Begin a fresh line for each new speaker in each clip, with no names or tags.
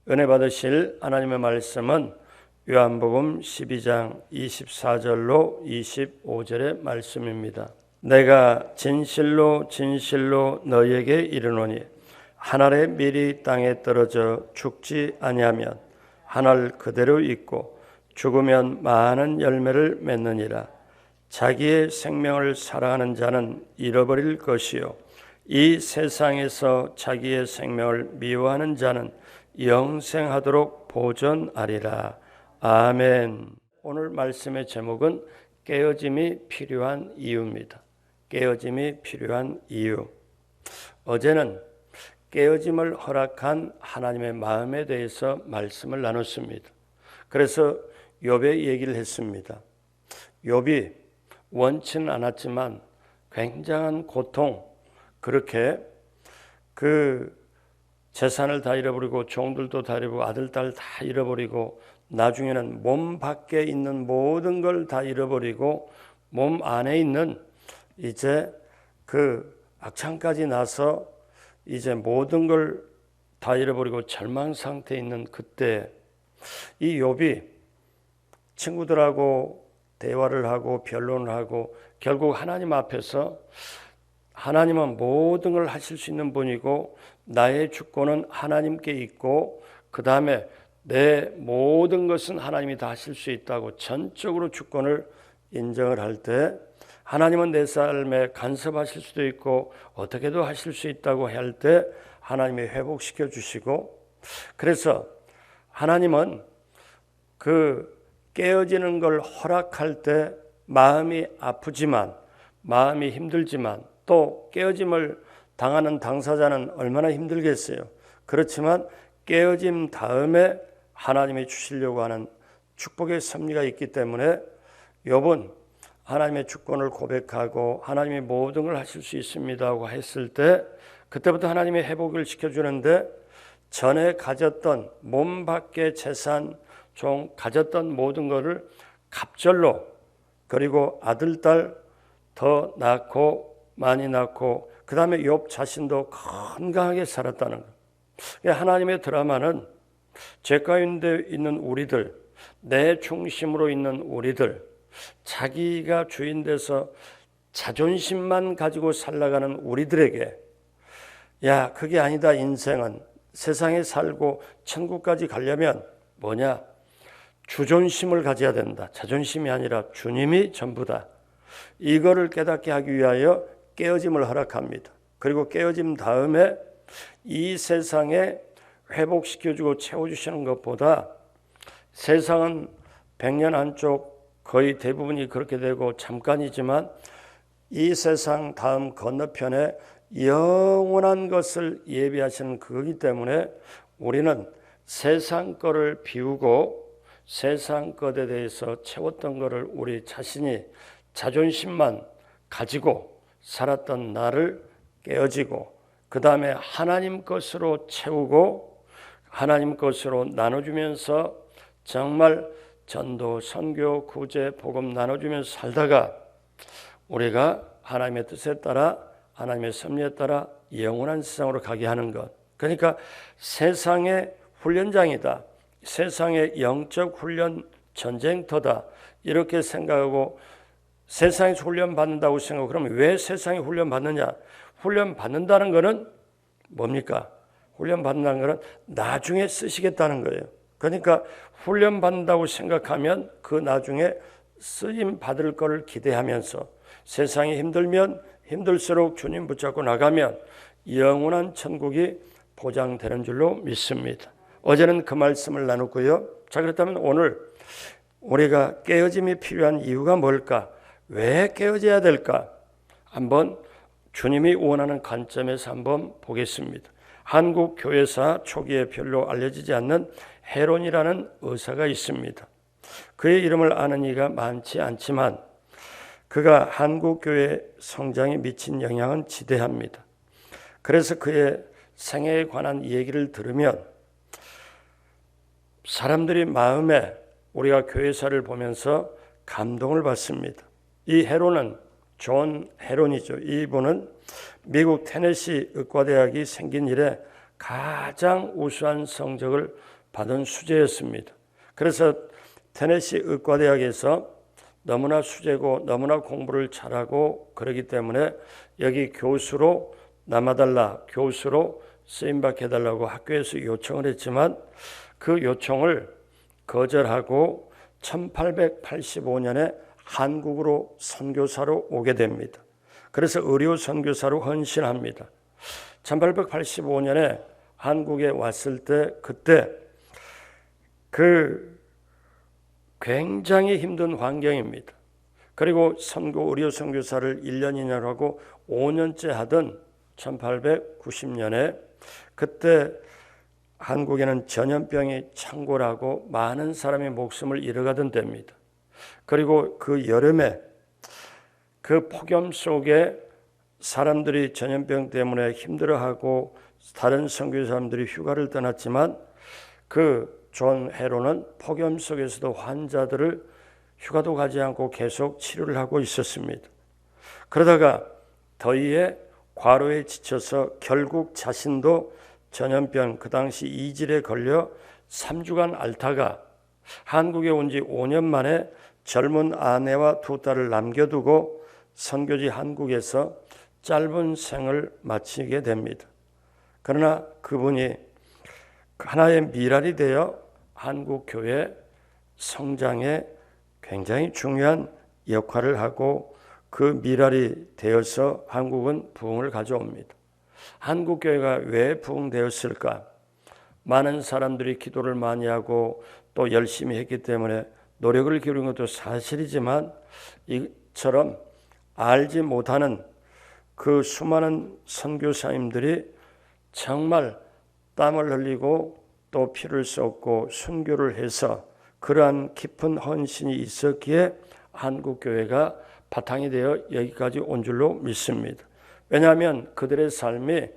은혜 받으실 하나님의 말씀은 요한복음 12장 24절로 25절의 말씀입니다. 내가 진실로 진실로 너희에게 이르노니 한 알의 밀이 땅에 떨어져 죽지 아니하면 한 알 그대로 있고 죽으면 많은 열매를 맺느니라. 자기의 생명을 사랑하는 자는 잃어버릴 것이요 이 세상에서 자기의 생명을 미워하는 자는 영생하도록 보존하리라. 아멘. 오늘 말씀의 제목은 깨어짐이 필요한 이유입니다. 깨어짐이 필요한 이유. 어제는 깨어짐을 허락한 하나님의 마음에 대해서 말씀을 나눴습니다. 그래서 욥의 얘기를 했습니다. 욥이 원치는 않았지만 굉장한 고통, 그렇게 재산을 다 잃어버리고 종들도 다 잃어버리고 아들, 딸 다 잃어버리고 나중에는 몸 밖에 있는 모든 걸 다 잃어버리고 몸 안에 있는 이제 악창까지 나서 이제 모든 걸 다 잃어버리고 절망 상태에 있는 그때 이 욥이 친구들하고 대화를 하고 변론을 하고 결국 하나님 앞에서 하나님은 모든 걸 하실 수 있는 분이고 나의 주권은 하나님께 있고 그 다음에 내 모든 것은 하나님이 다 하실 수 있다고 전적으로 주권을 인정을 할 때 하나님은 내 삶에 간섭하실 수도 있고 어떻게도 하실 수 있다고 할 때 하나님이 회복시켜 주시고, 그래서 하나님은 깨어지는 걸 허락할 때 마음이 아프지만 마음이 힘들지만 또 깨어짐을 당하는 당사자는 얼마나 힘들겠어요. 그렇지만 깨어짐 다음에 하나님이 주시려고 하는 축복의 섭리가 있기 때문에 욥은 하나님의 주권을 고백하고 하나님이 모든 걸 하실 수 있습니다 하고 했을 때 그때부터 하나님이 회복을 시켜주는데 전에 가졌던 몸 밖의 재산, 가졌던 모든 것을 갑절로, 그리고 아들, 딸 더 낳고 많이 낳고 그 다음에 욥 자신도 건강하게 살았다는 것. 하나님의 드라마는 죄 가운데 있는 우리들, 내 중심으로 있는 우리들, 자기가 주인 돼서 자존심만 가지고 살아가는 우리들에게 야, 그게 아니다. 인생은 세상에 살고 천국까지 가려면 뭐냐? 주존심을 가져야 된다. 자존심이 아니라 주님이 전부다. 이거를 깨닫게 하기 위하여 깨어짐을 허락합니다. 그리고 깨어짐 다음에 이 세상에 회복시켜주고 채워주시는 것보다 세상은 100년 한쪽 거의 대부분이 그렇게 되고 잠깐이지만 이 세상 다음 건너편에 영원한 것을 예비하시는 그거기 때문에 우리는 세상 거를 비우고 세상 것에 대해서 채웠던 것을 우리 자신이 자존심만 가지고 살았던 나를 깨어지고 그 다음에 하나님 것으로 채우고 하나님 것으로 나눠주면서 정말 전도, 선교, 구제, 복음 나눠주면서 살다가 우리가 하나님의 뜻에 따라 하나님의 섭리에 따라 영원한 세상으로 가게 하는 것. 그러니까 세상의 훈련장이다. 세상의 영적 훈련 전쟁터다. 이렇게 생각하고 세상에서 훈련 받는다고 생각하고 그러면 왜 세상에 훈련 받느냐? 훈련 받는다는 것은 뭡니까? 훈련 받는다는 것은 나중에 쓰시겠다는 거예요. 그러니까 훈련 받는다고 생각하면 그 나중에 쓰임 받을 것을 기대하면서 세상이 힘들면 힘들수록 주님 붙잡고 나가면 영원한 천국이 보장되는 줄로 믿습니다. 어제는 그 말씀을 나눴고요. 자, 그렇다면 오늘 우리가 깨어짐이 필요한 이유가 뭘까? 왜 깨어져야 될까? 한번 주님이 원하는 관점에서 한번 보겠습니다. 한국 교회사 초기에 별로 알려지지 않는 헤론이라는 의사가 있습니다. 그의 이름을 아는 이가 많지 않지만 그가 한국 교회 성장에 미친 영향은 지대합니다. 그래서 그의 생애에 관한 얘기를 들으면 사람들이 마음에 우리가 교회사를 보면서 감동을 받습니다. 이 헤론은 존 헤론이죠. 이분은 미국 테네시 의과대학이 생긴 이래 가장 우수한 성적을 받은 수재였습니다. 그래서 테네시 의과대학에서 너무나 수재고 너무나 공부를 잘하고 그러기 때문에 여기 교수로 남아달라, 교수로 쓰임받게 해달라고 학교에서 요청을 했지만 그 요청을 거절하고 1885년에 한국으로 선교사로 오게 됩니다. 그래서 의료 선교사로 헌신합니다. 1885년에 한국에 왔을 때 그때 그 굉장히 힘든 환경입니다. 그리고 의료 선교사를 1년 2년 하고 5년째 하던 1890년에 그때 한국에는 전염병이 창궐하고 많은 사람의 목숨을 잃어가던 때입니다. 그리고 그 여름에 그 폭염 속에 사람들이 전염병 때문에 힘들어하고 다른 선교사님들이 휴가를 떠났지만 그 존 헤론은 폭염 속에서도 환자들을 휴가도 가지 않고 계속 치료를 하고 있었습니다. 그러다가 더위에 과로에 지쳐서 결국 자신도 전염병 그 당시 이질에 걸려 3주간 앓다가 한국에 온 지 5년 만에 젊은 아내와 2딸을 남겨두고 선교지 한국에서 짧은 생을 마치게 됩니다. 그러나 그분이 하나의 미랄이 되어 한국 교회 성장에 굉장히 중요한 역할을 하고 그 미랄이 되어서 한국은 부흥을 가져옵니다. 한국 교회가 왜 부흥되었을까? 많은 사람들이 기도를 많이 하고 또 열심히 했기 때문에 노력을 기울인 것도 사실이지만 이처럼 알지 못하는 그 수많은 선교사님들이 정말 땀을 흘리고 또 피를 쏟고 순교를 해서 그러한 깊은 헌신이 있었기에 한국교회가 바탕이 되어 여기까지 온 줄로 믿습니다. 왜냐하면 그들의 삶이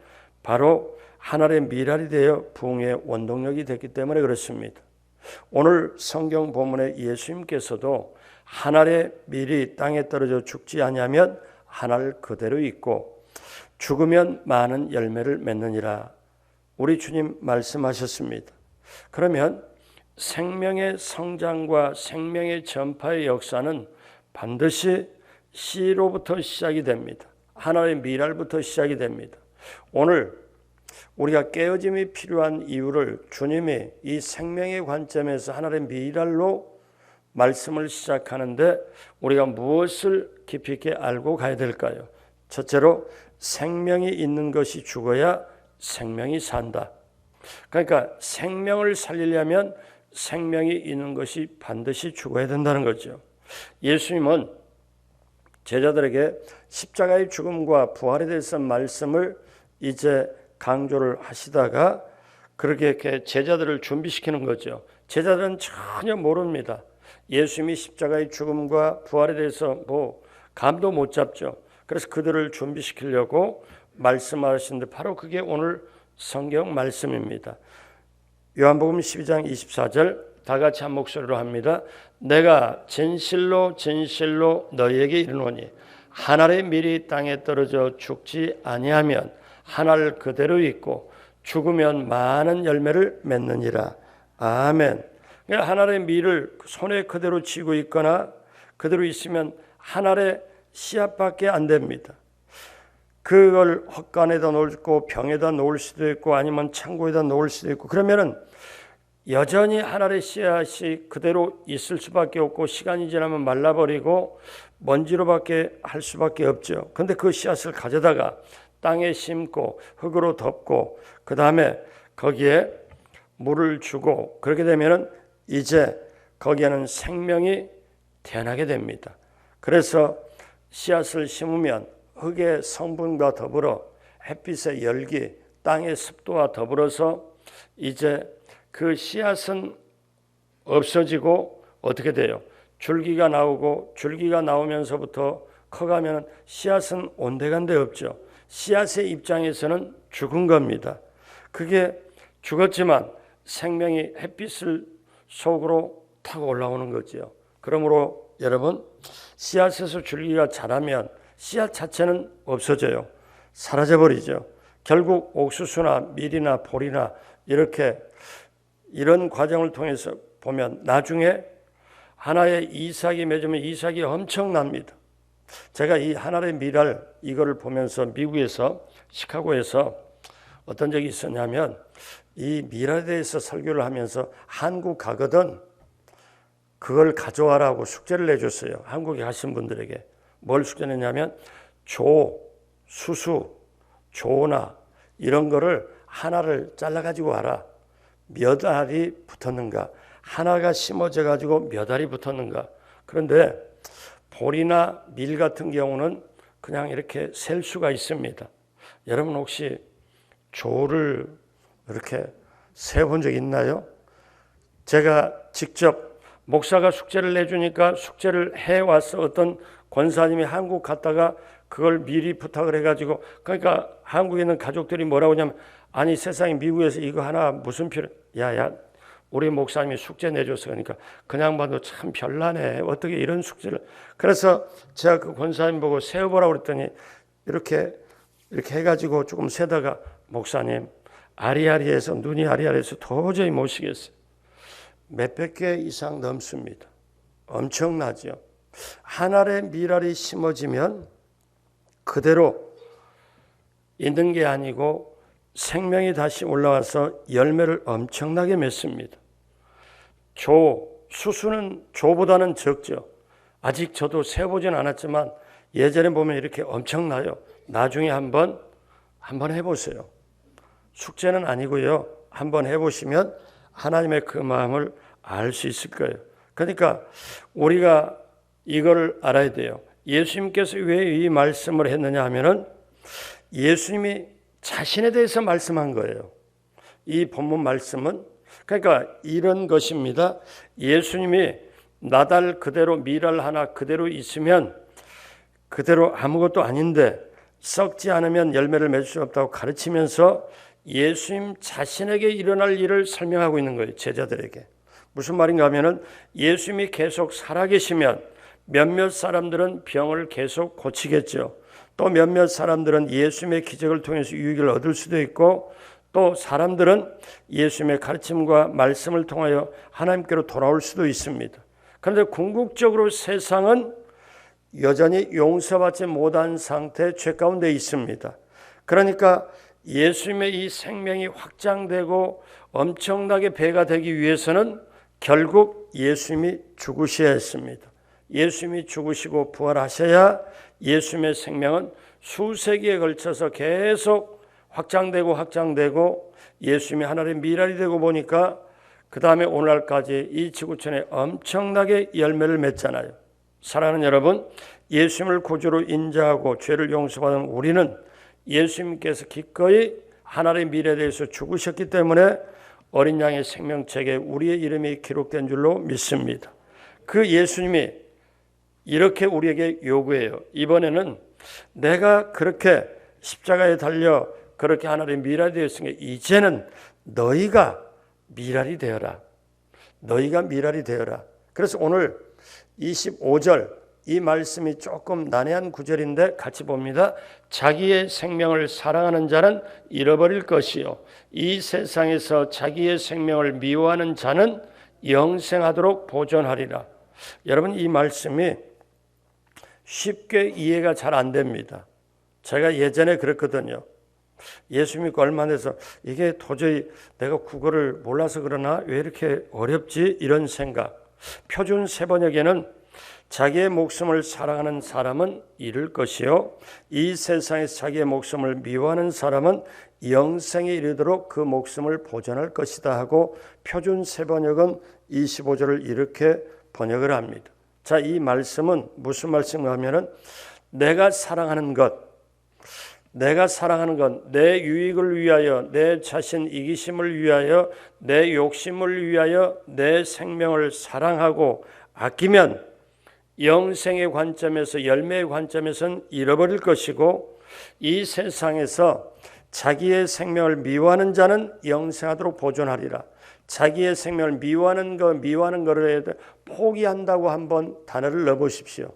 바로 하나의 미랄이 되어 부흥의 원동력이 됐기 때문에 그렇습니다. 오늘 성경 본문에 예수님께서도 하늘의 밀이 땅에 떨어져 죽지 아니하면 하늘 그대로 있고 죽으면 많은 열매를 맺느니라. 우리 주님 말씀하셨습니다. 그러면 생명의 성장과 생명의 전파의 역사는 반드시 씨로부터 시작이 됩니다. 하나의 미랄부터 시작이 됩니다. 오늘 우리가 깨어짐이 필요한 이유를 주님이 이 생명의 관점에서 하나의 미랄로 말씀을 시작하는데 우리가 무엇을 깊이 있게 알고 가야 될까요? 첫째로 생명이 있는 것이 죽어야 생명이 산다. 그러니까 생명을 살리려면 생명이 있는 것이 반드시 죽어야 된다는 거죠. 예수님은 제자들에게 십자가의 죽음과 부활에 대해서 말씀을 이제 강조를 하시다가 그렇게 이렇게 제자들을 준비시키는 거죠. 제자들은 전혀 모릅니다. 예수님이 십자가의 죽음과 부활에 대해서 감도 못 잡죠. 그래서 그들을 준비시키려고 말씀하시는데 바로 그게 오늘 성경 말씀입니다. 요한복음 12장 24절 다 같이 한 목소리로 합니다. 내가 진실로 진실로 너희에게 이르노니 하늘의 밀이 땅에 떨어져 죽지 아니하면 하늘 그대로 있고 죽으면 많은 열매를 맺느니라. 아멘. 하늘의 밀을 손에 그대로 쥐고 있거나 그대로 있으면 하늘의 씨앗밖에 안 됩니다. 그걸 헛간에다 놓고 병에다 놓을 수도 있고 아니면 창고에다 놓을 수도 있고 그러면은 여전히 하늘의 씨앗이 그대로 있을 수밖에 없고 시간이 지나면 말라버리고 먼지로밖에 할 수밖에 없죠. 그런데 그 씨앗을 가져다가 땅에 심고 흙으로 덮고 그 다음에 거기에 물을 주고 그렇게 되면은 이제 거기에는 생명이 태어나게 됩니다. 그래서 씨앗을 심으면 흙의 성분과 더불어 햇빛의 열기, 땅의 습도와 더불어서 이제 그 씨앗은 없어지고 어떻게 돼요? 줄기가 나오고 줄기가 나오면서부터 커가면 씨앗은 온데간데 없죠. 씨앗의 입장에서는 죽은 겁니다. 그게 죽었지만 생명이 햇빛을 속으로 타고 올라오는 거죠. 그러므로 여러분 씨앗에서 줄기가 자라면 씨앗 자체는 없어져요. 사라져버리죠. 결국 옥수수나 밀이나 보리나 이런 과정을 통해서 보면 나중에 하나의 이삭이 맺으면 이삭이 엄청납니다. 제가 이 하나의 미랄 이거를 보면서 미국에서 시카고에서 어떤 적이 있었냐면 이 미랄에 대해서 설교를 하면서 한국 가거든 그걸 가져와라고 숙제를 내줬어요. 한국에 가신 분들에게. 뭘 숙제 냈냐면 수수, 조나 이런 거를 하나를 잘라가지고 와라. 몇 알이 붙었는가. 하나가 심어져 가지고 몇 알이 붙었는가. 그런데 보리나 밀 같은 경우는 그냥 이렇게 셀 수가 있습니다. 여러분 혹시 조를 이렇게 세본 적 있나요? 제가 직접 목사가 숙제를 내주니까 숙제를 해와서 어떤 권사님이 한국 갔다가 그걸 미리 부탁을 해가지고 그러니까 한국에 있는 가족들이 뭐라고 하냐면 아니 세상에 미국에서 이거 하나 무슨 필요 야야 우리 목사님이 숙제 내줬어 그러니까 그냥 봐도 참 별나네 어떻게 이런 숙제를 그래서 제가 그 권사님 보고 세어보라고 그랬더니 이렇게 해가지고 조금 세다가 목사님 아리아리해서 눈이 아리아리해서 도저히 못 쉬겠어요. 몇백 개 이상 넘습니다. 엄청나죠. 한 알의 밀알이 심어지면 그대로 있는 게 아니고 생명이 다시 올라와서 열매를 엄청나게 맺습니다. 수수는 조보다는 적죠. 아직 저도 세보진 않았지만 예전에 보면 이렇게 엄청나요. 나중에 한번 해보세요. 숙제는 아니고요. 한번 해보시면 하나님의 그 마음을 알 수 있을 거예요. 그러니까 우리가 이걸 알아야 돼요. 예수님께서 왜 이 말씀을 했느냐 하면은 예수님이 자신에 대해서 말씀한 거예요. 이 본문 말씀은 그러니까 이런 것입니다. 예수님이 나달 그대로 미랄 하나 그대로 있으면 그대로 아무것도 아닌데 썩지 않으면 열매를 맺을 수 없다고 가르치면서 예수님 자신에게 일어날 일을 설명하고 있는 거예요. 제자들에게. 무슨 말인가 하면은 예수님이 계속 살아계시면 몇몇 사람들은 병을 계속 고치겠죠. 또 몇몇 사람들은 예수님의 기적을 통해서 유익을 얻을 수도 있고 또 사람들은 예수님의 가르침과 말씀을 통하여 하나님께로 돌아올 수도 있습니다. 그런데 궁극적으로 세상은 여전히 용서받지 못한 상태 죄 가운데 있습니다. 그러니까 예수님의 이 생명이 확장되고 엄청나게 배가 되기 위해서는 결국 예수님이 죽으셔야 했습니다. 예수님이 죽으시고 부활하셔야 예수님의 생명은 수세기에 걸쳐서 계속 확장되고 예수님이 하나님의 미랄이 되고 보니까 그 다음에 오늘날까지 이 지구촌에 엄청나게 열매를 맺잖아요. 사랑하는 여러분, 예수님을 구주로 인정하고 죄를 용서받은 우리는 예수님께서 기꺼이 하나님의 미래에 대해서 죽으셨기 때문에 어린 양의 생명책에 우리의 이름이 기록된 줄로 믿습니다. 그 예수님이 이렇게 우리에게 요구해요. 이번에는 내가 그렇게 십자가에 달려 그렇게 하나님의 미랄이 되었으니까 이제는 너희가 미랄이 되어라. 너희가 미랄이 되어라. 그래서 오늘 25절 이 말씀이 조금 난해한 구절인데 같이 봅니다. 자기의 생명을 사랑하는 자는 잃어버릴 것이요 이 세상에서 자기의 생명을 미워하는 자는 영생하도록 보존하리라. 여러분 이 말씀이 쉽게 이해가 잘 안 됩니다. 제가 예전에 그랬거든요. 예수 믿고 얼마 돼서 이게 도저히 내가 국어를 몰라서 그러나 왜 이렇게 어렵지? 이런 생각. 표준 세번역에는 자기의 목숨을 사랑하는 사람은 잃을 것이요 이 세상에서 자기의 목숨을 미워하는 사람은 영생에 이르도록 그 목숨을 보존할 것이다 하고 표준 세번역은 25절을 이렇게 번역을 합니다. 자, 이 말씀은 무슨 말씀인가 하면은 내가 사랑하는 것, 내 유익을 위하여, 내 자신 이기심을 위하여, 내 욕심을 위하여 내 생명을 사랑하고 아끼면 영생의 관점에서 열매의 관점에서는 잃어버릴 것이고 이 세상에서 자기의 생명을 미워하는 자는 영생하도록 보존하리라. 자기의 생명을 미워하는 거를 포기한다고 한번 단어를 넣어보십시오.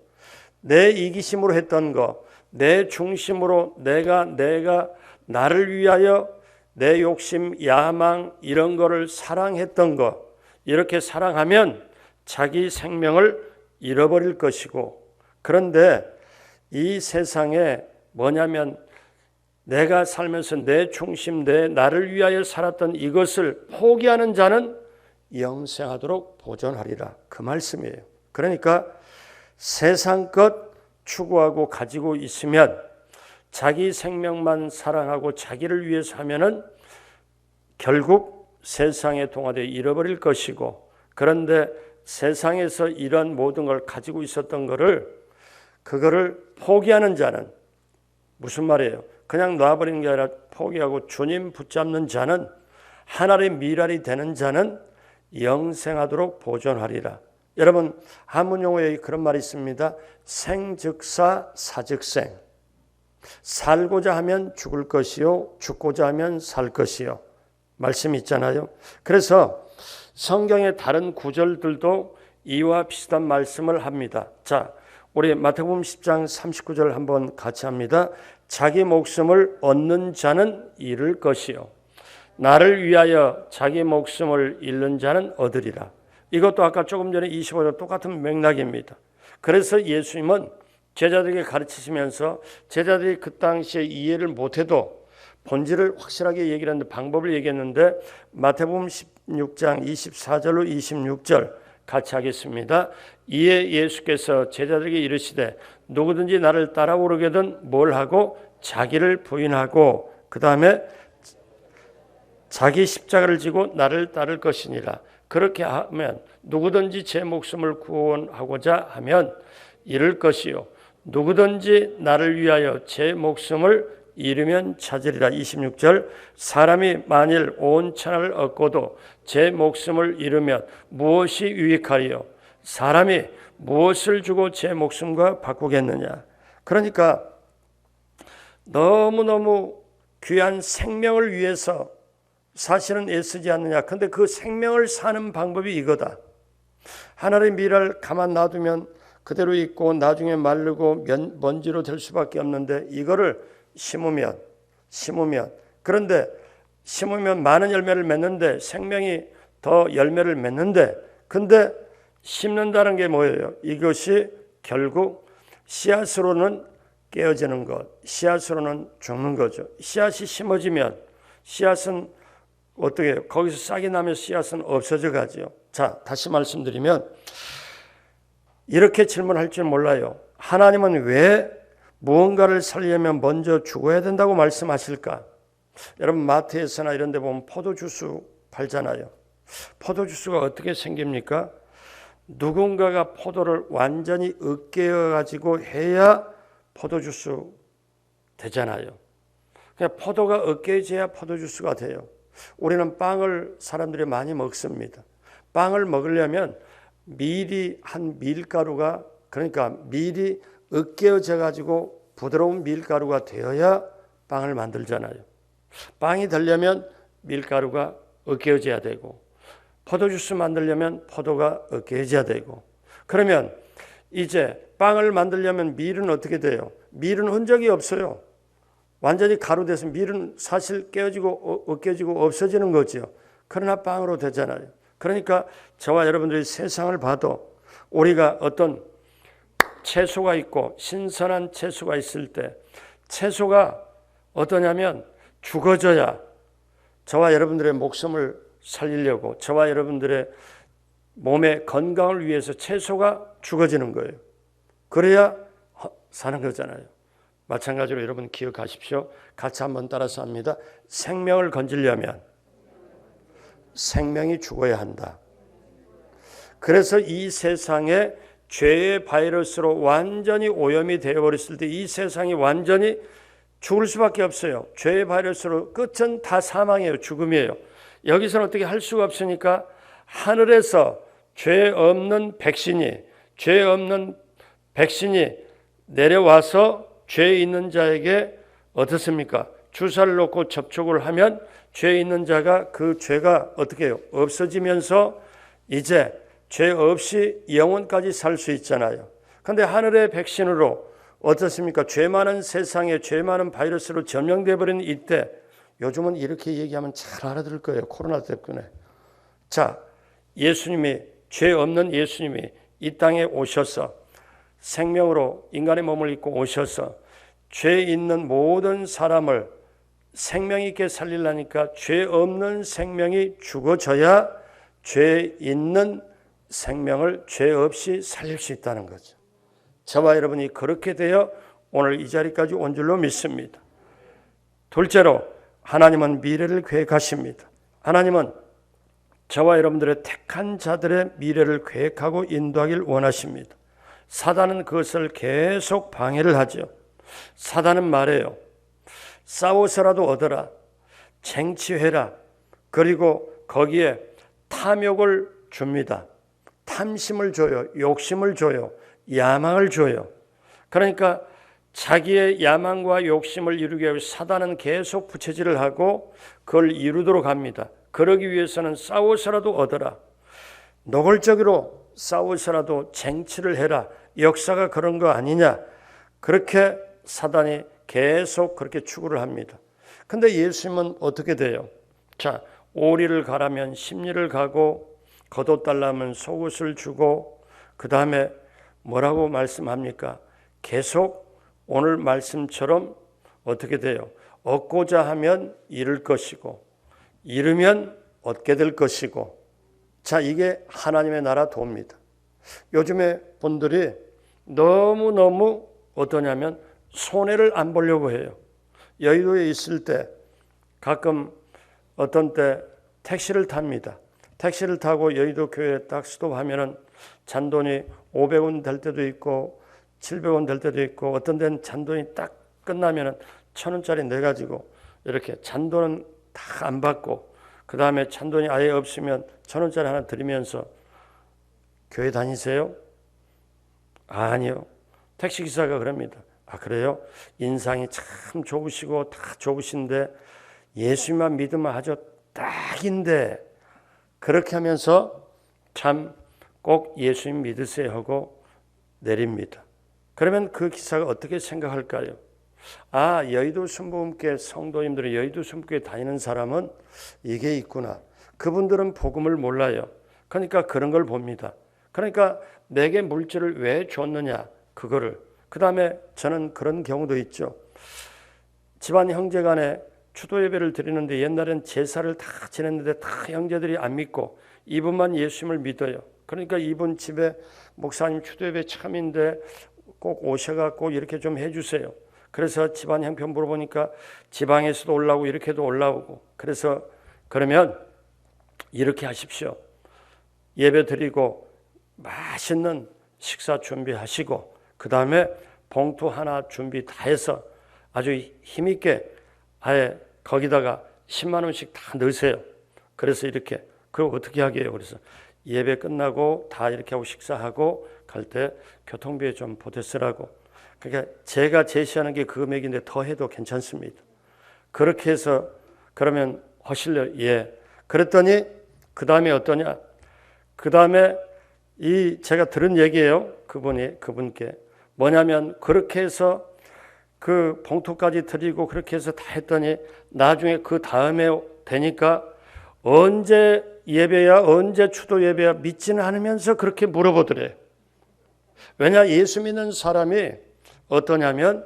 내 이기심으로 했던 거, 내 중심으로 내가 나를 위하여 내 욕심, 야망 이런 거를 사랑했던 거, 이렇게 사랑하면 자기 생명을 잃어버릴 것이고, 그런데 이 세상에 뭐냐면 내가 살면서 내 중심, 나를 위하여 살았던 이것을 포기하는 자는 영생하도록 보존하리라, 그 말씀이에요. 그러니까 세상 것 추구하고 가지고 있으면 자기 생명만 사랑하고 자기를 위해서 하면은 결국 세상에 동화되어 잃어버릴 것이고, 그런데 세상에서 이런 모든 걸 가지고 있었던 그거를 포기하는 자는, 무슨 말이에요? 그냥 놔버리는 게 아니라 포기하고 주님 붙잡는 자는, 하나님의 미랄이 되는 자는 영생하도록 보존하리라. 여러분, 한문 용어에 그런 말이 있습니다. 생즉사 사즉생. 살고자 하면 죽을 것이요 죽고자 하면 살 것이요, 말씀이 있잖아요. 그래서 성경의 다른 구절들도 이와 비슷한 말씀을 합니다. 자, 우리 마태복음 10장 39절 한번 같이 합니다. 자기 목숨을 얻는 자는 잃을 것이요 나를 위하여 자기 목숨을 잃는 자는 얻으리라. 이것도 아까 조금 전에 25절 똑같은 맥락입니다. 그래서 예수님은 제자들에게 가르치시면서 제자들이 그 당시에 이해를 못해도 본질을 확실하게 얘기를 했는데, 방법을 얘기했는데, 마태복음 16장 24절로 26절 같이 하겠습니다. 이에 예수께서 제자들에게 이르시되 누구든지 나를 따라오르거든 뭘 하고 자기를 부인하고 그 다음에 자기 십자가를 지고 나를 따를 것이니라. 그렇게 하면 누구든지 제 목숨을 구원하고자 하면 잃을 것이요 누구든지 나를 위하여 제 목숨을 잃으면 찾으리라. 26절 사람이 만일 온 천하를 얻고도 제 목숨을 잃으면 무엇이 유익하리요? 사람이 무엇을 주고 제 목숨과 바꾸겠느냐? 그러니까 너무너무 귀한 생명을 위해서 사실은 애쓰지 않느냐. 그런데 그 생명을 사는 방법이 이거다. 하나님의 미랄 가만 놔두면 그대로 있고 나중에 마르고 먼지로 될 수밖에 없는데, 이거를 심으면 그런데 심으면 많은 열매를 맺는데, 생명이 더 열매를 맺는데, 근데 심는다는 게 뭐예요? 이것이 결국 씨앗으로는 깨어지는 것, 씨앗으로는 죽는 거죠. 씨앗이 심어지면 씨앗은 어떻게 해요? 거기서 싹이 나면 씨앗은 없어져 가죠. 자, 다시 말씀드리면 이렇게 질문할 줄 몰라요. 하나님은 왜 무언가를 살려면 먼저 죽어야 된다고 말씀하실까? 여러분, 마트에서나 이런 데 보면 포도주스 팔잖아요. 포도주스가 어떻게 생깁니까? 누군가가 포도를 완전히 으깨어 가지고 해야 포도주스 되잖아요. 그냥 포도가 으깨져야 포도주스가 돼요. 우리는 빵을 사람들이 많이 먹습니다. 빵을 먹으려면 밀이 한 밀가루가, 그러니까 밀이 으깨어져 가지고 부드러운 밀가루가 되어야 빵을 만들잖아요. 빵이 되려면 밀가루가 으깨어져야 되고, 포도주스 만들려면 포도가 으깨어져야 되고, 그러면 이제 빵을 만들려면 밀은 어떻게 돼요? 밀은 흔적이 없어요. 완전히 가루돼서 밀은 사실 깨어지고 으깨지고 없어지는 거죠. 그러나 빵으로 되잖아요. 그러니까 저와 여러분들이 세상을 봐도 우리가 어떤 채소가 있고 신선한 채소가 있을 때 채소가 어떠냐면 죽어져야 저와 여러분들의 목숨을 살리려고, 저와 여러분들의 몸의 건강을 위해서 채소가 죽어지는 거예요. 그래야 사는 거잖아요. 마찬가지로 여러분 기억하십시오. 같이 한번 따라서 합니다. 생명을 건지려면 생명이 죽어야 한다. 그래서 이 세상에 죄의 바이러스로 완전히 오염이 되어버렸을 때 이 세상이 완전히 죽을 수밖에 없어요. 죄의 바이러스로 끝은 다 사망이에요. 죽음이에요. 여기서는 어떻게 할 수가 없으니까 하늘에서 죄 없는 백신이 내려와서 죄 있는 자에게 어떻습니까? 주사를 놓고 접촉을 하면 죄 있는 자가 그 죄가 어떻게 해요? 없어지면서 이제 죄 없이 영원까지 살 수 있잖아요. 그런데 하늘의 백신으로 어떻습니까? 죄 많은 세상에 죄 많은 바이러스로 점령돼 버린 이때 요즘은 이렇게 얘기하면 잘 알아들을 거예요. 코로나 때문에. 자, 예수님이 죄 없는 예수님이 이 땅에 오셔서 생명으로 인간의 몸을 입고 오셔서 죄 있는 모든 사람을 생명 있게 살리려니까 죄 없는 생명이 죽어져야 죄 있는 생명을 죄 없이 살릴 수 있다는 거죠. 저와 여러분이 그렇게 되어 오늘 이 자리까지 온 줄로 믿습니다. 둘째로 하나님은 미래를 계획하십니다. 하나님은 저와 여러분들의 택한 자들의 미래를 계획하고 인도하길 원하십니다. 사단은 그것을 계속 방해를 하죠. 사단은 말해요. 싸워서라도 얻어라. 쟁취해라. 그리고 거기에 탐욕을 줍니다. 탐심을 줘요. 욕심을 줘요. 야망을 줘요. 그러니까 자기의 야망과 욕심을 이루기 위해서 사단은 계속 부채질을 하고 그걸 이루도록 합니다. 그러기 위해서는 싸워서라도 얻어라. 노골적으로 싸워서라도 쟁취를 해라. 역사가 그런 거 아니냐. 그렇게 사단이 계속 그렇게 추구를 합니다. 근데 예수님은 어떻게 돼요? 자, 오리를 가라면 심리를 가고 겉옷달라면 속옷을 주고 그 다음에 뭐라고 말씀합니까? 계속 오늘 말씀처럼 어떻게 돼요? 얻고자 하면 잃을 것이고 잃으면 얻게 될 것이고. 자, 이게 하나님의 나라 도입니다. 요즘에 분들이 너무너무 어떠냐면 손해를 안 보려고 해요. 여의도에 있을 때 가끔 어떤 때 택시를 탑니다. 택시를 타고 여의도 교회에 딱 스톱하면은 잔돈이 500원 될 때도 있고 700원 될 때도 있고 어떤 데는 잔돈이 딱 끝나면은 1,000원짜리 내가지고 이렇게 잔돈은 다 안 받고 그 다음에 잔돈이 아예 없으면 1,000원짜리 하나 드리면서 교회 다니세요? 아니요. 택시기사가 그럽니다. 아, 그래요? 인상이 참 좋으시고 다 좋으신데 예수님만 믿으면 아주 딱인데 그렇게 하면서 참 꼭 예수님 믿으세요 하고 내립니다. 그러면 그 기사가 어떻게 생각할까요? 아, 여의도 순복음교회 성도님들이 여의도 순복음교회 다니는 사람은 이게 있구나. 그분들은 복음을 몰라요. 그러니까 그런 걸 봅니다. 그러니까 내게 물질을 왜 줬느냐 그거를. 그 다음에 저는 그런 경우도 있죠. 집안 형제간에 추도 예배를 드리는데 옛날엔 제사를 다 지냈는데 다 형제들이 안 믿고 이분만 예수님을 믿어요. 그러니까 이분 집에 목사님 추도 예배 참인데 꼭 오셔갖고 이렇게 좀 해주세요. 그래서 집안 형편 물어보니까 지방에서도 올라오고 이렇게도 올라오고. 그래서 그러면 이렇게 하십시오. 예배 드리고 맛있는 식사 준비하시고 그 다음에 봉투 하나 준비 다 해서 아주 힘있게 아예 거기다가 10만 원씩 다 넣으세요. 그래서 이렇게 그럼 어떻게 하게 해요? 그래서 예배 끝나고 다 이렇게 하고 식사하고 갈 때 교통비에 좀 보태쓰라고. 그러니까 제가 제시하는 게 그 금액인데 더 해도 괜찮습니다. 그렇게 해서 그러면 하실래요? 예. 그랬더니 그 다음에 어떠냐? 그 다음에 이 제가 들은 얘기예요. 그분께 뭐냐면 그렇게 해서 그 봉투까지 드리고 그렇게 해서 다 했더니 나중에 그 다음에 되니까 언제 예배야 언제 추도 예배야 믿지는 않으면서 그렇게 물어보더래요. 왜냐 예수 믿는 사람이 어떠냐면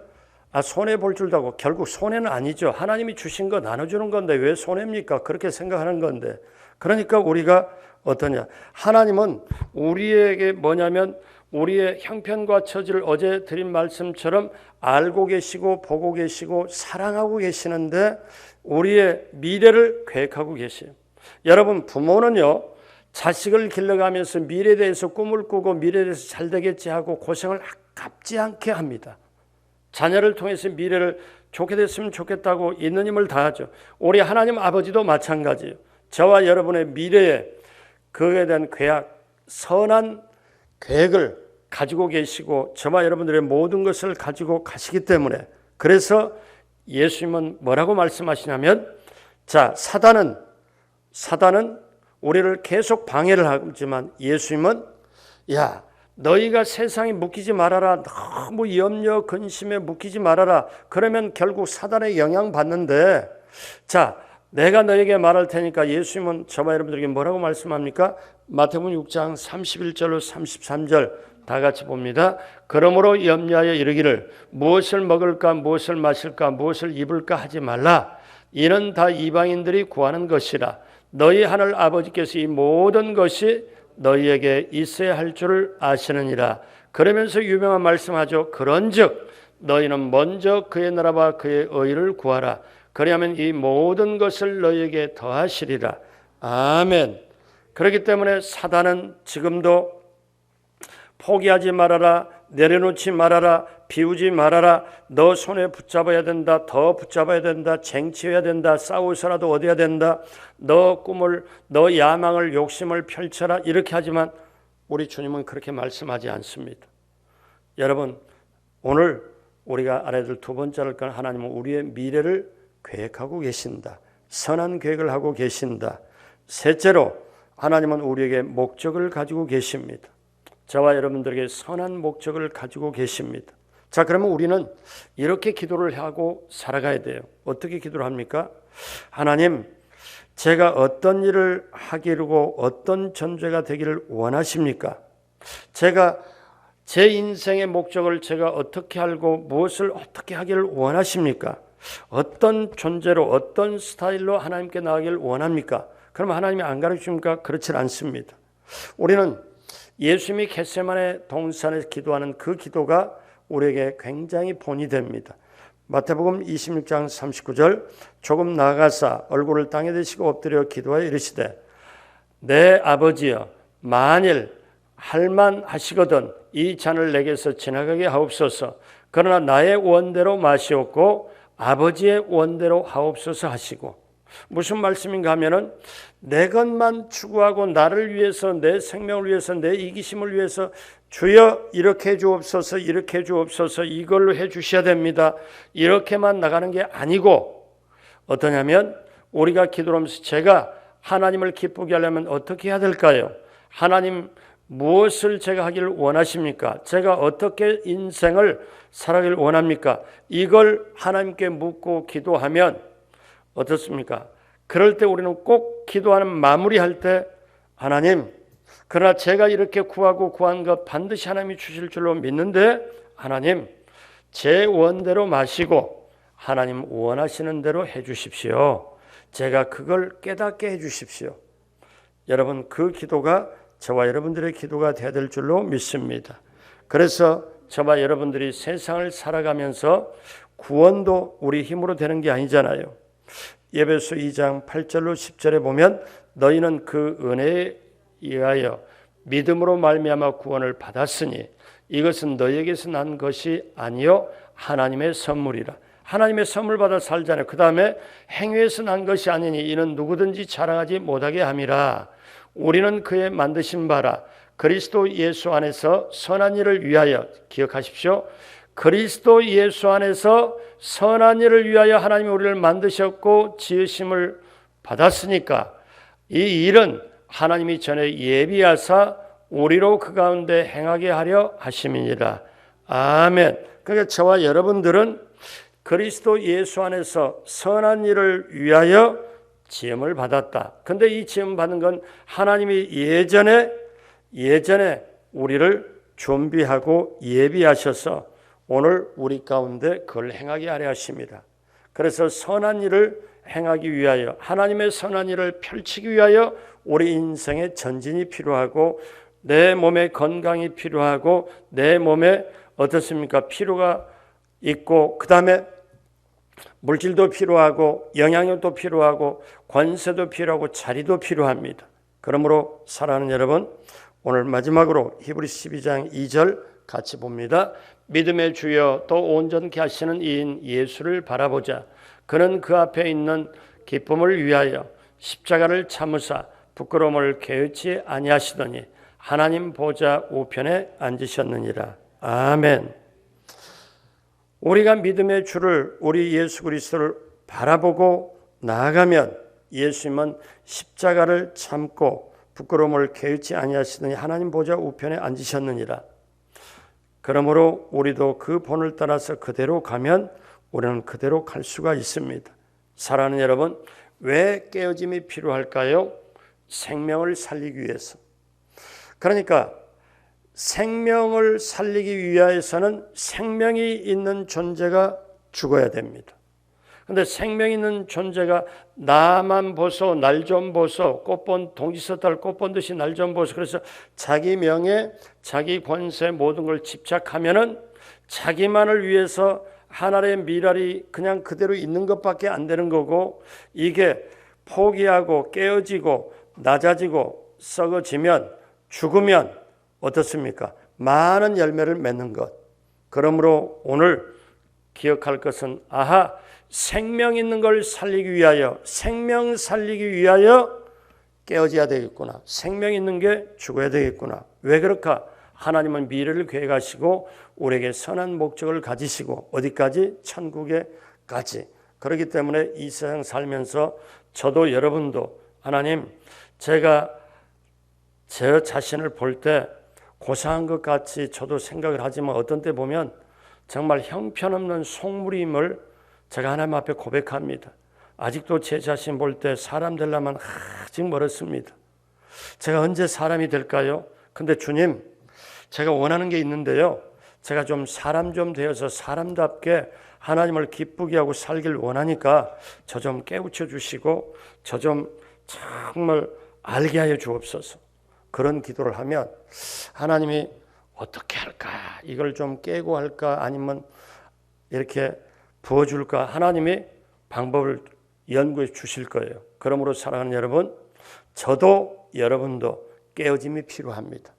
손해 볼 줄도 알고 결국 손해는 아니죠. 하나님이 주신 거 나눠주는 건데 왜 손해입니까? 그렇게 생각하는 건데. 그러니까 우리가 어떠냐. 하나님은 우리에게 뭐냐면 우리의 형편과 처지를 어제 드린 말씀처럼 알고 계시고 보고 계시고 사랑하고 계시는데 우리의 미래를 계획하고 계세요. 여러분 부모는요. 자식을 길러가면서 미래에 대해서 꿈을 꾸고 미래에 대해서 잘 되겠지 하고 고생을 아깝지 않게 합니다. 자녀를 통해서 미래를 좋게 됐으면 좋겠다고 있는 힘을 다하죠. 우리 하나님 아버지도 마찬가지예요. 저와 여러분의 미래에 그에 대한 계약, 선한 계획을 가지고 계시고 저와 여러분들의 모든 것을 가지고 가시기 때문에 그래서 예수님은 뭐라고 말씀하시냐면 자 사단은 우리를 계속 방해를 하지만 예수님은 야 너희가 세상에 묶이지 말아라. 너무 염려 근심에 묶이지 말아라. 그러면 결국 사단의 영향 받는데, 자, 내가 너에게 말할 테니까 예수님은 저와 여러분들에게 뭐라고 말씀합니까? 마태복음 6장 31절로 33절 다 같이 봅니다. 그러므로 염려하여 이르기를 무엇을 먹을까 무엇을 마실까 무엇을 입을까 하지 말라. 이는 다 이방인들이 구하는 것이라. 너희 하늘 아버지께서 이 모든 것이 너희에게 있어야 할 줄을 아시느니라. 그러면서 유명한 말씀하죠. 그런즉 너희는 먼저 그의 나라와 그의 의를 구하라. 그리하면 이 모든 것을 너희에게 더하시리라. 아멘. 그렇기 때문에 사단은 지금도 포기하지 말아라, 내려놓지 말아라, 비우지 말아라, 너 손에 붙잡아야 된다, 더 붙잡아야 된다, 쟁취해야 된다, 싸우서라도 얻어야 된다, 너 꿈을, 너 야망을, 욕심을 펼쳐라, 이렇게 하지만 우리 주님은 그렇게 말씀하지 않습니다. 여러분, 오늘 우리가 알아야 될 두 번째를 건 하나님은 우리의 미래를 계획하고 계신다. 선한 계획을 하고 계신다. 셋째로 하나님은 우리에게 목적을 가지고 계십니다. 저와 여러분들에게 선한 목적을 가지고 계십니다. 자, 그러면 우리는 이렇게 기도를 하고 살아가야 돼요. 어떻게 기도를 합니까? 하나님, 제가 어떤 일을 하기로 어떤 존재가 되기를 원하십니까? 제가 제 인생의 목적을 제가 어떻게 알고 무엇을 어떻게 하기를 원하십니까? 어떤 존재로 어떤 스타일로 하나님께 나가기를 원합니까? 그러면 하나님이 안 가르치십니까? 그렇지 않습니다. 우리는 예수님이 겟세마네 동산에서 기도하는 그 기도가 우리에게 굉장히 본이 됩니다. 마태복음 26장 39절 조금 나아가사 얼굴을 땅에 대시고 엎드려 기도하여 이르시되 내 아버지여 만일 할만하시거든 이 잔을 내게서 지나가게 하옵소서. 그러나 나의 원대로 마시옵고 아버지의 원대로 하옵소서 하시고, 무슨 말씀인가 하면은 내 것만 추구하고 나를 위해서 내 생명을 위해서 내 이기심을 위해서 주여 이렇게 해 주옵소서 이렇게 해 주옵소서 이걸로 해 주셔야 됩니다. 이렇게만 나가는 게 아니고 어떠냐면 우리가 기도하면서 제가 하나님을 기쁘게 하려면 어떻게 해야 될까요? 하나님 무엇을 제가 하기를 원하십니까? 제가 어떻게 인생을 살아가기를 원합니까? 이걸 하나님께 묻고 기도하면 어떻습니까? 그럴 때 우리는 꼭 기도하는 마무리할 때 하나님, 그러나 제가 이렇게 구하고 구한 것 반드시 하나님이 주실 줄로 믿는데 하나님, 제 원대로 마시고 하나님 원하시는 대로 해 주십시오. 제가 그걸 깨닫게 해 주십시오. 여러분, 그 기도가 저와 여러분들의 기도가 되어야 될 줄로 믿습니다. 그래서 저와 여러분들이 세상을 살아가면서 구원도 우리 힘으로 되는 게 아니잖아요. 에베소 2장 8절로 10절에 보면 너희는 그 은혜에 의하여 믿음으로 말미암아 구원을 받았으니 이것은 너희에게서 난 것이 아니요 하나님의 선물이라. 하나님의 선물 받아 살잖아요. 그 다음에 행위에서 난 것이 아니니 이는 누구든지 자랑하지 못하게 함이라. 우리는 그의 만드신 바라 그리스도 예수 안에서 선한 일을 위하여, 기억하십시오. 그리스도 예수 안에서 선한 일을 위하여 하나님이 우리를 만드셨고 지으심을 받았으니까 이 일은 하나님이 전에 예비하사 우리로 그 가운데 행하게 하려 하심이니라. 아멘. 그러니까 저와 여러분들은 그리스도 예수 안에서 선한 일을 위하여 지음을 받았다. 근데 이 지음 받은 건 하나님이 예전에 우리를 준비하고 예비하셔서 오늘 우리 가운데 그걸 행하게 하려 하십니다. 그래서 선한 일을 행하기 위하여, 하나님의 선한 일을 펼치기 위하여 우리 인생에 전진이 필요하고 내 몸에 건강이 필요하고 내 몸에 어떻습니까? 필요가 있고 그 다음에 물질도 필요하고 영향력도 필요하고 권세도 필요하고 자리도 필요합니다. 그러므로 사랑하는 여러분, 오늘 마지막으로 히브리서 12장 2절 같이 봅니다. 믿음의 주여 또 온전케 하시는 이인 예수를 바라보자. 그는 그 앞에 있는 기쁨을 위하여 십자가를 참으사 부끄러움을 개의치 아니하시더니 하나님 보좌 우편에 앉으셨느니라. 아멘. 우리가 믿음의 주를, 우리 예수 그리스도를 바라보고 나아가면 예수님은 십자가를 참고 부끄러움을 개의치 아니하시더니 하나님 보좌 우편에 앉으셨느니라. 그러므로 우리도 그 본을 따라서 그대로 가면 우리는 그대로 갈 수가 있습니다. 사랑하는 여러분, 왜 깨어짐이 필요할까요? 생명을 살리기 위해서. 그러니까 생명을 살리기 위해서는 생명이 있는 존재가 죽어야 됩니다. 그런데 생명 있는 존재가 나만 보소, 날 좀 보소, 꽃본 동지서달 꽃본 듯이 날 좀 보소. 그래서 자기 명예, 자기 권세 모든 걸 집착하면은 자기만을 위해서 하나의 미랄이 그냥 그대로 있는 것밖에 안 되는 거고, 이게 포기하고 깨어지고 낮아지고 썩어지면, 죽으면 어떻습니까? 많은 열매를 맺는 것. 그러므로 오늘 기억할 것은, 아하, 생명 있는 걸 살리기 위하여, 생명 살리기 위하여 깨어져야 되겠구나. 생명 있는 게 죽어야 되겠구나. 왜 그럴까? 하나님은 미래를 계획하시고 우리에게 선한 목적을 가지시고, 어디까지? 천국에까지. 그렇기 때문에 이 세상 살면서 저도 여러분도, 하나님, 제가 제 자신을 볼 때 고상한 것 같이 저도 생각을 하지만 어떤 때 보면 정말 형편없는 속물임을 제가 하나님 앞에 고백합니다. 아직도 제 자신 볼 때 사람 되려면 아직 멀었습니다. 제가 언제 사람이 될까요? 근데 주님, 제가 원하는 게 있는데요, 제가 좀 사람 좀 되어서 사람답게 하나님을 기쁘게 하고 살길 원하니까 저 좀 깨우쳐 주시고 저 좀 정말 알게 하여 주옵소서. 그런 기도를 하면 하나님이 어떻게 할까? 이걸 좀 깨고 할까? 아니면 이렇게 부어줄까? 하나님이 방법을 연구해 주실 거예요. 그러므로 사랑하는 여러분, 저도 여러분도 깨어짐이 필요합니다.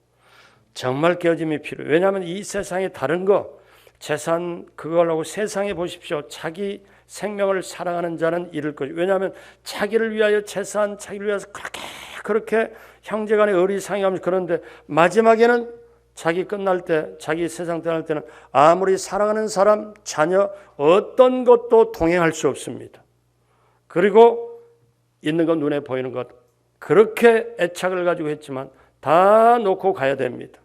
정말 깨어짐이 필요해요. 왜냐하면 이 세상에 다른 거, 재산 그걸로 세상에 보십시오. 자기 생명을 사랑하는 자는 잃을 것이고, 왜냐하면 자기를 위하여 재산, 자기를 위해서 그렇게 형제간에 의리상의하면서, 그런데 마지막에는 자기 끝날 때, 자기 세상 떠날 때는 아무리 사랑하는 사람, 자녀, 어떤 것도 동행할 수 없습니다. 그리고 있는 것, 눈에 보이는 것, 그렇게 애착을 가지고 했지만 다 놓고 가야 됩니다.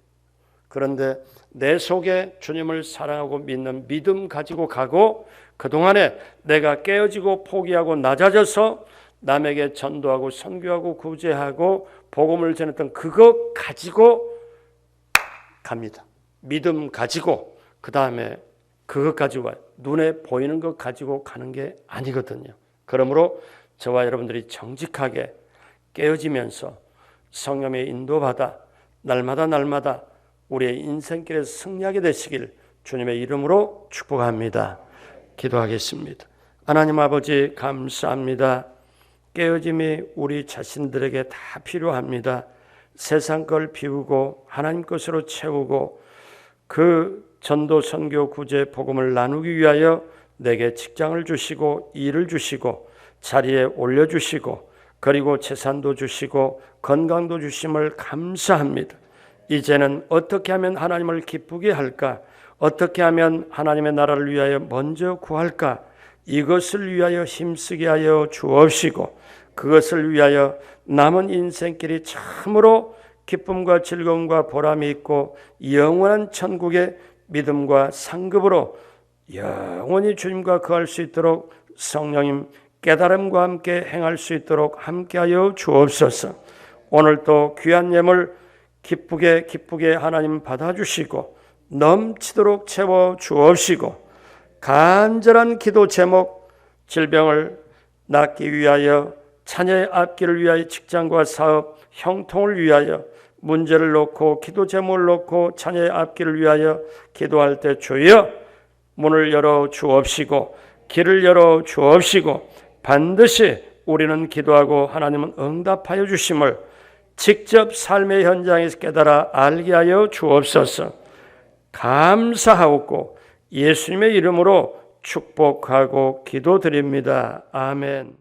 그런데 내 속에 주님을 사랑하고 믿는 믿음 가지고 가고, 그동안에 내가 깨어지고 포기하고 낮아져서 남에게 전도하고 선교하고 구제하고 복음을 전했던 그것 가지고 갑니다. 믿음 가지고, 그 다음에 그것 가지고 와요. 눈에 보이는 것 가지고 가는 게 아니거든요. 그러므로 저와 여러분들이 정직하게 깨어지면서 성령의 인도받아 날마다 우리의 인생길에서 승리하게 되시길 주님의 이름으로 축복합니다. 기도하겠습니다. 하나님 아버지, 감사합니다. 깨어짐이 우리 자신들에게 다 필요합니다. 세상 걸 비우고 하나님 것으로 채우고 그 전도 선교 구제 복음을 나누기 위하여 내게 직장을 주시고 일을 주시고 자리에 올려주시고 그리고 재산도 주시고 건강도 주심을 감사합니다. 이제는 어떻게 하면 하나님을 기쁘게 할까? 어떻게 하면 하나님의 나라를 위하여 먼저 구할까? 이것을 위하여 힘쓰게 하여 주옵시고, 그것을 위하여 남은 인생길이 참으로 기쁨과 즐거움과 보람이 있고 영원한 천국의 믿음과 상급으로 영원히 주님과 거할 수 있도록 성령님 깨달음과 함께 행할 수 있도록 함께하여 주옵소서. 오늘 또 귀한 예물 기쁘게 하나님 받아주시고 넘치도록 채워 주옵시고, 간절한 기도 제목, 질병을 낫기 위하여, 자녀의 앞길을 위하여, 직장과 사업, 형통을 위하여 문제를 놓고 기도 제목을 놓고 자녀의 앞길을 위하여 기도할 때 주여 문을 열어 주옵시고 길을 열어 주옵시고, 반드시 우리는 기도하고 하나님은 응답하여 주심을 직접 삶의 현장에서 깨달아 알게 하여 주옵소서. 감사하옵고 예수님의 이름으로 축복하고 기도드립니다. 아멘.